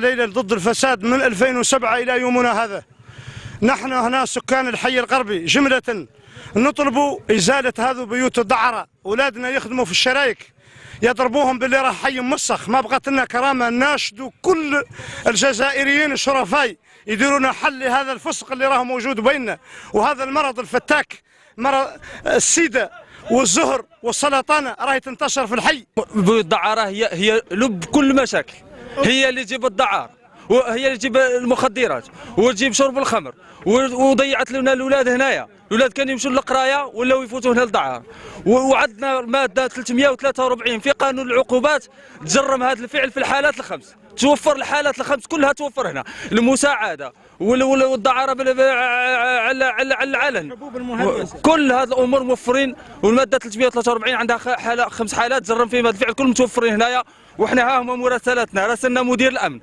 ليلا ضد الفساد من 2007 إلى يومنا هذا. نحن هنا سكان الحي الغربي جملة نطلب إزالة هذو بيوت الدعرة. أولادنا يخدموا في الشرايك يضربوهم باللي راه حي مسخ. ما بقت لنا كرامة. ناشدوا كل الجزائريين الشرفاء يديرونا حل لهذا الفسق اللي راه موجود بيننا، وهذا المرض الفتاك، مرض السيدة والزهر والسرطان راهي تنتشر في الحي. بيوت الدعارة هي لب كل مشاكل، هي اللي تجيب الدعارة وهي اللي تجيب المخدرات وتجيب شرب الخمر، وضيعت لنا الاولاد هنايا. الاولاد كانوا يمشوا للقرايه ولاو يفوتوا هنا للدعاره. وعندنا ماده 343 في قانون العقوبات تجرم هذا الفعل في الحالات الخمس، توفر الحالات الخمس كلها توفر هنا، المساعده والدعاره على العلن، كل هذه الامور موفرين. والماده 343 عندها خمس حالات تجرم فيهم هذا الفعل كلهم متوفرين هنايا. وحنا ها هما مراسلاتنا، راسلنا مدير الامن